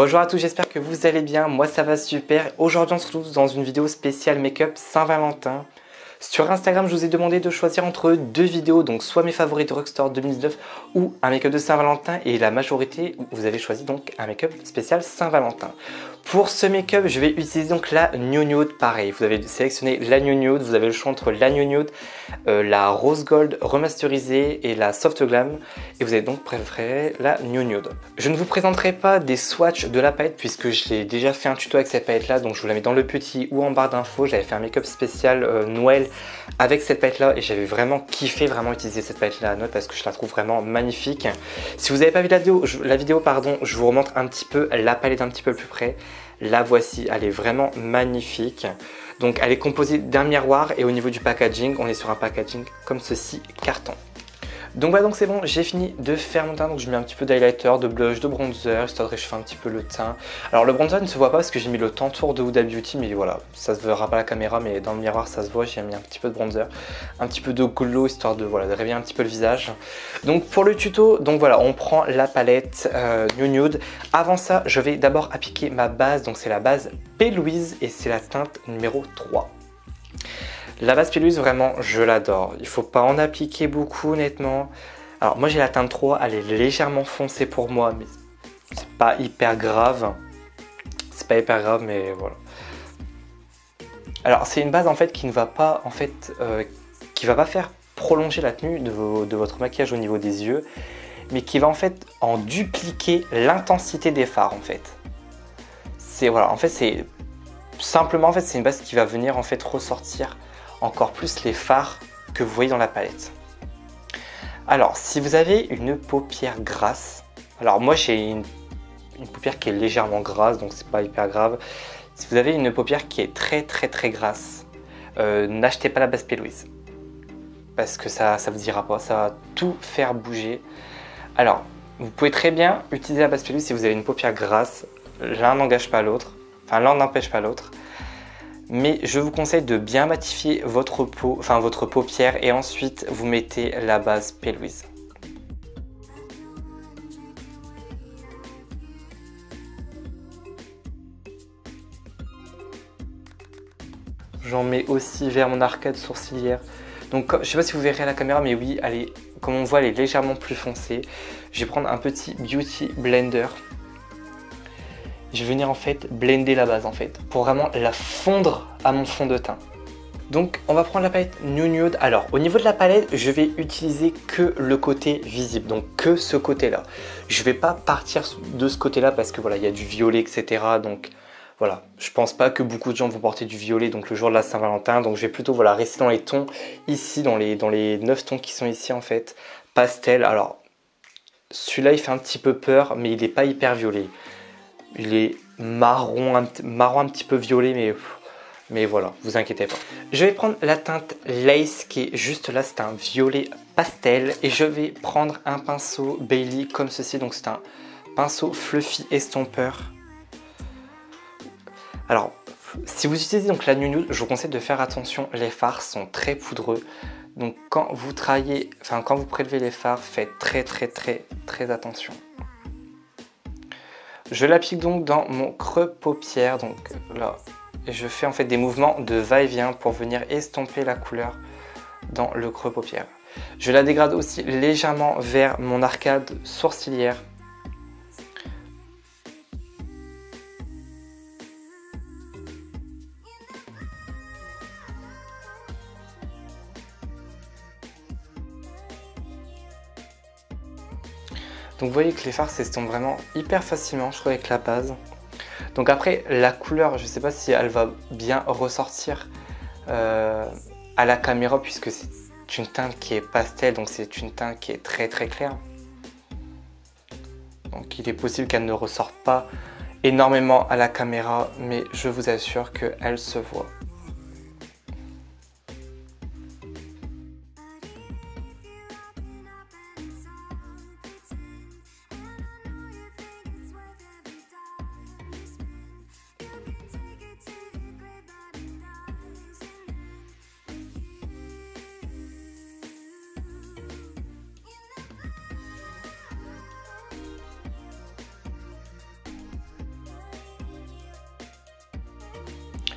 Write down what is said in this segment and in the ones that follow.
Bonjour à tous, j'espère que vous allez bien, moi ça va super. Aujourd'hui on se retrouve dans une vidéo spéciale make-up Saint-Valentin. Sur Instagram je vous ai demandé de choisir entre deux vidéos, donc soit mes favoris de Rockstar 2019 ou un make-up de Saint-Valentin, et la majorité vous avez choisi donc un make-up spécial Saint-Valentin. Pour ce make-up je vais utiliser donc la New Nude, pareil, vous avez sélectionné la New Nude, vous avez le choix entre la New Nude, la Rose Gold remasterisée et la Soft Glam, et vous avez donc préféré la New Nude. Je ne vous présenterai pas des swatchs de la palette puisque je l'ai déjà fait un tuto avec cette palette là, donc je vous la mets dans le petit ou en barre d'infos. J'avais fait un make-up spécial Noël avec cette palette là et j'avais vraiment kiffé utiliser cette palette là à Noël parce que je la trouve vraiment magnifique. Si vous n'avez pas vu la vidéo, pardon, je vous remontre un petit peu la palette un petit peu plus près. La voici, elle est vraiment magnifique. Donc elle est composée d'un miroir et au niveau du packaging, on est sur un packaging comme ceci, carton. Donc voilà, donc c'est bon, j'ai fini de faire mon teint. Donc je mets un petit peu d'highlighter, de blush, de bronzer, histoire de réchauffer un petit peu le teint. Alors le bronzer ne se voit pas parce que j'ai mis le Tantour de Huda Beauty, mais voilà, ça se verra pas à la caméra, mais dans le miroir ça se voit. J'ai mis un petit peu de bronzer, un petit peu de glow, histoire de, voilà, de réveiller un petit peu le visage. Donc pour le tuto, donc voilà, on prend la palette New Nude. Avant ça, je vais d'abord appliquer ma base, donc c'est la base P. Louise et c'est la teinte numéro 3. La base P. Louise, vraiment, je l'adore. Il ne faut pas en appliquer beaucoup, honnêtement. Alors, moi, j'ai la teinte 3. Elle est légèrement foncée pour moi, mais c'est pas hyper grave. C'est pas hyper grave, mais voilà. Alors, c'est une base, en fait, qui ne va pas, qui va pas faire prolonger la tenue de votre maquillage au niveau des yeux, mais qui va, en fait, en dupliquer l'intensité des fards, en fait. C'est, voilà, en fait, c'est simplement, en fait, c'est une base qui va venir, en fait, ressortir encore plus les fards que vous voyez dans la palette. Alors, si vous avez une paupière grasse, alors moi j'ai une paupière qui est légèrement grasse, donc c'est pas hyper grave. Si vous avez une paupière qui est très grasse, n'achetez pas la base P. Louise, parce que ça vous ira pas, ça va tout faire bouger. Alors, vous pouvez très bien utiliser la base P. Louise si vous avez une paupière grasse, l'un n'engage pas l'autre, enfin l'un n'empêche pas l'autre. Mais je vous conseille de bien matifier votre paupière et ensuite vous mettez la base P. Louise. J'en mets aussi vers mon arcade sourcilière. Donc je ne sais pas si vous verrez à la caméra, mais oui, elle est, comme on voit, elle est légèrement plus foncée. Je vais prendre un petit Beauty Blender. Je vais venir en fait blender la base en fait, pour vraiment la fondre à mon fond de teint. Donc on va prendre la palette New Nude. Alors au niveau de la palette, je vais utiliser que le côté visible, donc que ce côté là. Je ne vais pas partir de ce côté là parce que voilà, il y a du violet, etc. Donc voilà, je pense pas que beaucoup de gens vont porter du violet donc le jour de la Saint-Valentin. Donc je vais plutôt voilà, rester dans les tons ici, dans les 9 tons qui sont ici en fait. Pastel, alors celui-là il fait un petit peu peur mais il n'est pas hyper violet. Il est marron un petit peu violet, mais voilà, vous inquiétez pas. Je vais prendre la teinte Lace qui est juste là, c'est un violet pastel. Et je vais prendre un pinceau Bailey comme ceci, donc c'est un pinceau fluffy estompeur. Alors, si vous utilisez donc la New Nude, je vous conseille de faire attention, les fards sont très poudreux. Donc quand vous travaillez, quand vous prélevez les fards, faites très attention. Je l'applique donc dans mon creux paupière, donc là, et je fais en fait des mouvements de va-et-vient pour venir estomper la couleur dans le creux paupière. Je la dégrade aussi légèrement vers mon arcade sourcilière. Donc vous voyez que les fards s'estompent vraiment hyper facilement, je trouve, avec la base. Donc après, la couleur, je ne sais pas si elle va bien ressortir à la caméra puisque c'est une teinte qui est pastel, donc c'est une teinte qui est très claire. Donc il est possible qu'elle ne ressorte pas énormément à la caméra, mais je vous assure qu'elle se voit.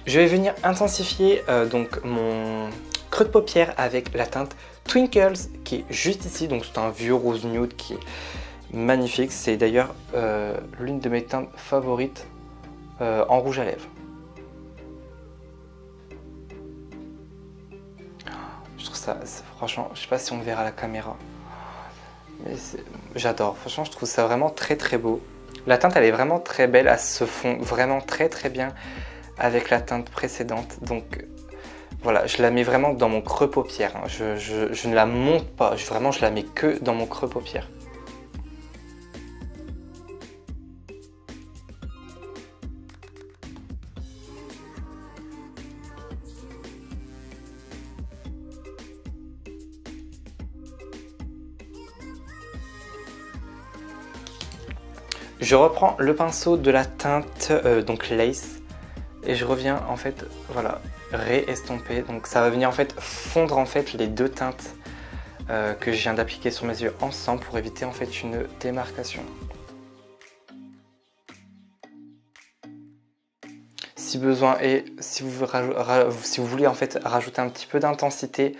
Je vais venir intensifier donc mon creux de paupière avec la teinte Twinkles qui est juste ici. Donc c'est un vieux rose nude qui est magnifique. C'est d'ailleurs l'une de mes teintes favorites en rouge à lèvres. Je trouve ça, franchement, je sais pas si on le verra à la caméra, mais j'adore. Franchement, je trouve ça vraiment très très beau. La teinte, elle est vraiment très belle. Elle se fond vraiment très très bien avec la teinte précédente. Donc voilà, je la mets vraiment dans mon creux paupière. Hein. Je ne la monte pas. Vraiment, je la mets que dans mon creux paupière. Je reprends le pinceau de la teinte donc Lace et je reviens en fait voilà réestomper. Donc ça va venir en fait fondre en fait les deux teintes que je viens d'appliquer sur mes yeux ensemble pour éviter en fait une démarcation. Si besoin et si vous voulez en fait rajouter un petit peu d'intensité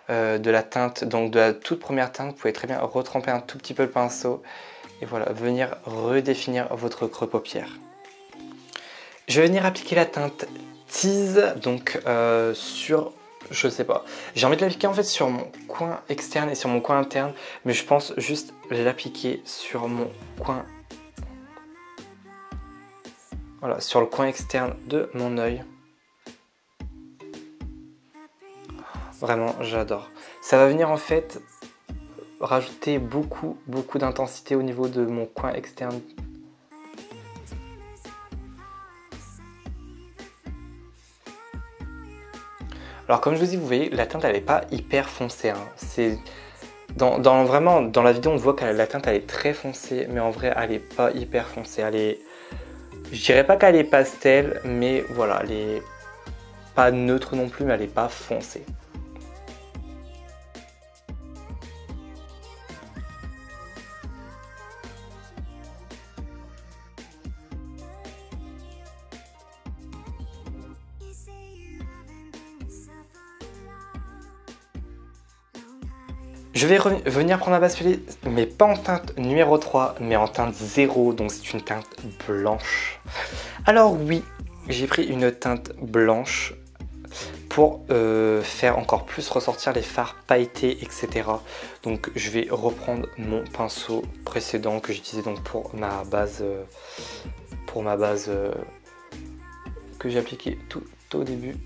de la teinte, donc de la toute première teinte, vous pouvez très bien retremper un tout petit peu le pinceau. Et voilà, venir redéfinir votre creux paupière. Je vais venir appliquer la teinte Tease, donc sur, je sais pas, j'ai envie de l'appliquer en fait sur mon coin externe et sur mon coin interne, mais je pense juste l'appliquer sur mon coin, voilà, sur le coin externe de mon œil. Vraiment, j'adore. Ça va venir en fait rajouter beaucoup d'intensité au niveau de mon coin externe. Alors comme je vous dis, vous voyez, la teinte elle n'est pas hyper foncée. Hein. C'est vraiment dans la vidéo on voit que la teinte elle est très foncée, mais en vrai elle n'est pas hyper foncée. Elle est, je dirais pas qu'elle est pastel, mais voilà, elle est pas neutre non plus, mais elle n'est pas foncée. Je vais venir prendre ma basculer, mais pas en teinte numéro 3, mais en teinte 0, donc c'est une teinte blanche. Alors oui, j'ai pris une teinte blanche pour faire encore plus ressortir les fards pailletés, etc. Donc je vais reprendre mon pinceau précédent que j'utilisais donc pour ma base, que j'ai appliqué tout au début.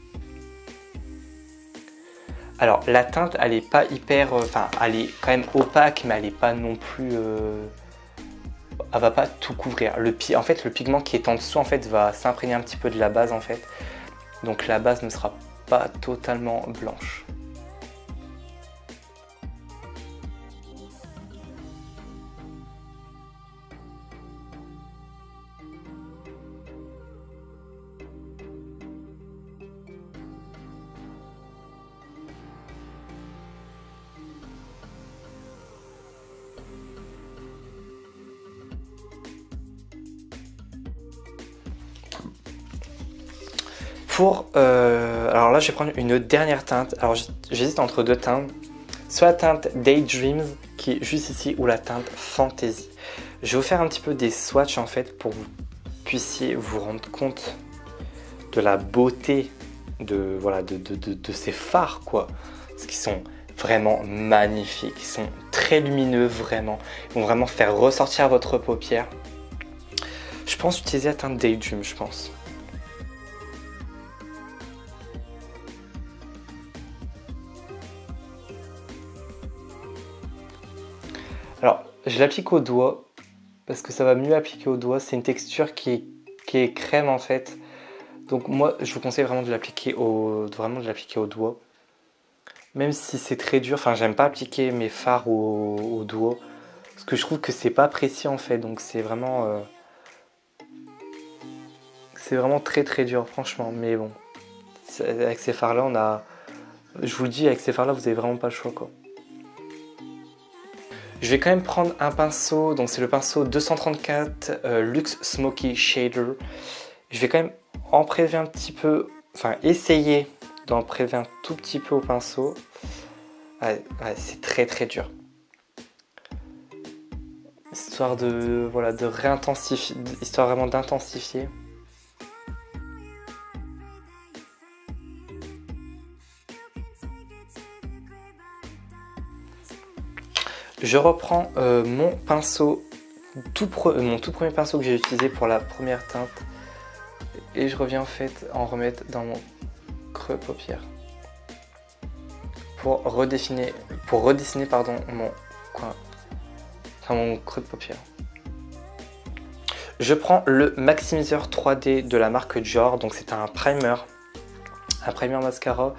Alors la teinte elle est pas hyper, enfin elle est quand même opaque, mais elle est pas non plus, elle va pas tout couvrir. En fait le pigment qui est en dessous en fait va s'imprégner un petit peu de la base en fait, donc la base ne sera pas totalement blanche. Alors là je vais prendre une dernière teinte. Alors j'hésite entre deux teintes, soit la teinte Daydreams qui est juste ici ou la teinte Fantasy. Je vais vous faire un petit peu des swatchs en fait pour que vous puissiez vous rendre compte de la beauté de ces fards quoi, parce qu'ils sont vraiment magnifiques, ils sont très lumineux vraiment, ils vont vraiment faire ressortir votre paupière. Je pense utiliser la teinte Daydream, je pense. Alors, je l'applique au doigt parce que ça va mieux appliquer au doigt. C'est une texture qui est crème en fait. Donc moi, je vous conseille vraiment de l'appliquer au doigt. Même si c'est très dur. Enfin, j'aime pas appliquer mes fards au doigt parce que je trouve que c'est pas précis en fait. Donc c'est vraiment très dur franchement. Mais bon, avec ces fards là, je vous le dis, avec ces fards là, vous avez vraiment pas le choix quoi. Je vais quand même prendre un pinceau, donc c'est le pinceau 234 Luxe Smoky Shader. Je vais quand même en prélever un petit peu enfin essayer d'en prélever un tout petit peu au pinceau. Ouais, c'est très très dur. Histoire de voilà, de réintensifier, histoire vraiment d'intensifier. Je reprends mon pinceau, mon tout premier pinceau que j'ai utilisé pour la première teinte, et je reviens en fait en remettre dans mon creux paupière pour redessiner pardon, mon coin, enfin mon creux de paupière. Je prends le maximiseur 3D de la marque Dior, donc c'est un primer mascara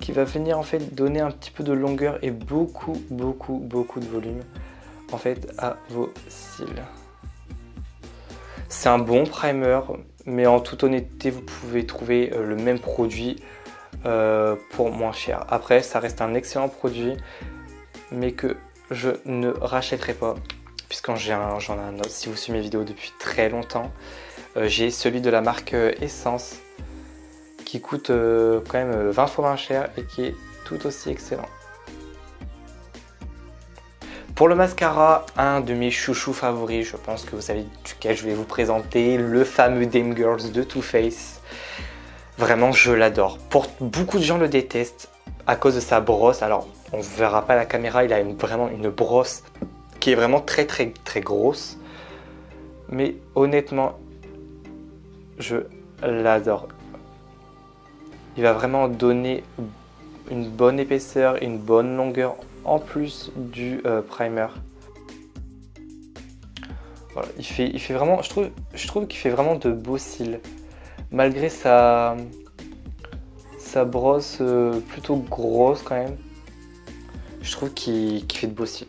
qui va venir en fait donner un petit peu de longueur et beaucoup de volume en fait à vos cils. C'est un bon primer, mais en toute honnêteté vous pouvez trouver le même produit pour moins cher. Après ça reste un excellent produit, mais que je ne rachèterai pas, puisque j'en ai un autre. Si vous suivez mes vidéos depuis très longtemps, j'ai celui de la marque Essence, qui coûte quand même 20 fois moins cher et qui est tout aussi excellent. Pour le mascara, un de mes chouchous favoris, je pense que vous savez duquel je vais vous présenter, le fameux Dame Girls de Too Faced. Vraiment, je l'adore. Beaucoup de gens le détestent à cause de sa brosse. Alors, on ne verra pas à la caméra, il a vraiment une brosse qui est vraiment très grosse. Mais honnêtement, je l'adore. Il va vraiment donner une bonne épaisseur et une bonne longueur en plus du primer. Voilà, il fait vraiment, je trouve qu'il fait vraiment de beaux cils. Malgré sa brosse plutôt grosse quand même, je trouve qu'il fait de beaux cils.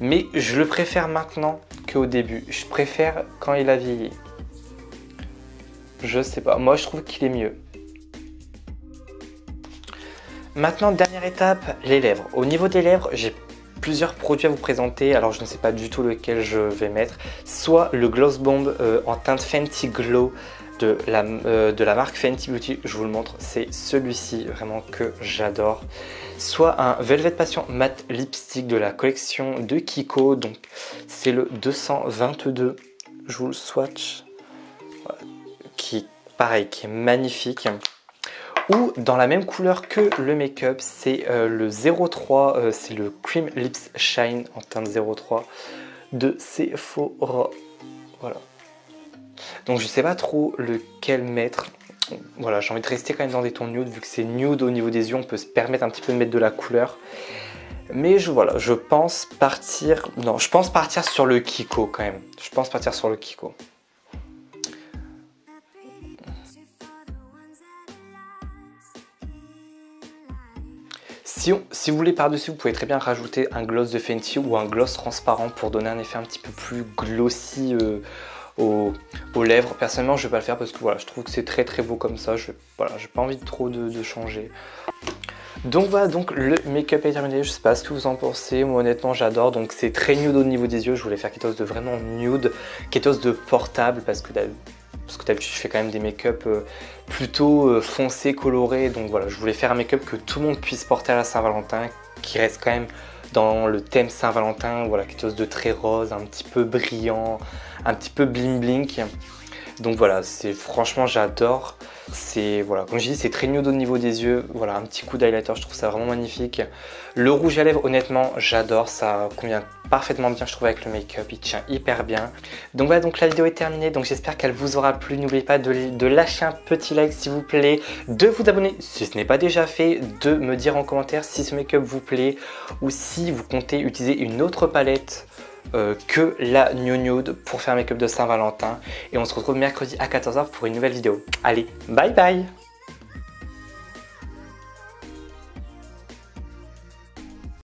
Mais je le préfère maintenant qu'au début. Je préfère quand il a vieilli. Je sais pas, moi je trouve qu'il est mieux. Maintenant, dernière étape, les lèvres. Au niveau des lèvres, j'ai plusieurs produits à vous présenter. Alors je ne sais pas du tout lequel je vais mettre. Soit le Gloss Bomb en teinte Fenty Glow de la marque Fenty Beauty, je vous le montre, c'est celui-ci vraiment que j'adore. Soit un Velvet Passion Matte Lipstick de la collection de Kiko, donc c'est le 222, je vous le swatch, voilà, qui pareil, qui est magnifique. Ou dans la même couleur que le make-up, c'est le 03, c'est le Cream Lips Shine en teinte 03 de Sephora. Voilà. Donc je sais pas trop lequel mettre. Voilà, j'ai envie de rester quand même dans des tons nude, vu que c'est nude au niveau des yeux, on peut se permettre un petit peu de mettre de la couleur. Mais voilà, je pense partir sur le Kiko quand même. Je pense partir sur le Kiko. Si vous voulez par-dessus, vous pouvez très bien rajouter un gloss de Fenty ou un gloss transparent pour donner un effet un petit peu plus glossy aux lèvres. Personnellement, je ne vais pas le faire parce que voilà, je trouve que c'est très beau comme ça. Voilà, j'ai pas envie de trop de changer. Donc voilà, donc le make-up est terminé. Je sais pas ce que vous en pensez. Moi honnêtement, j'adore. Donc c'est très nude au niveau des yeux. Je voulais faire quelque chose de vraiment nude, quelque chose de portable parce que d'habitude je fais quand même des make-up plutôt foncés, colorés. Donc voilà, je voulais faire un make-up que tout le monde puisse porter à la Saint-Valentin, qui reste quand même dans le thème Saint-Valentin. Voilà, quelque chose de très rose, un petit peu brillant, un petit peu bling bling. Donc voilà, franchement j'adore. Voilà, comme je dis, c'est très nude au niveau des yeux. Voilà, un petit coup d'highlighter, je trouve ça vraiment magnifique. Le rouge à lèvres, honnêtement, j'adore. Ça convient parfaitement bien, je trouve, avec le make-up. Il tient hyper bien. Donc voilà, donc la vidéo est terminée. Donc j'espère qu'elle vous aura plu. N'oubliez pas de lâcher un petit like, s'il vous plaît, de vous abonner si ce n'est pas déjà fait, de me dire en commentaire si ce make-up vous plaît ou si vous comptez utiliser une autre palette que la New Nude pour faire un make-up de Saint-Valentin. Et on se retrouve mercredi à 14h pour une nouvelle vidéo. Allez, bye bye!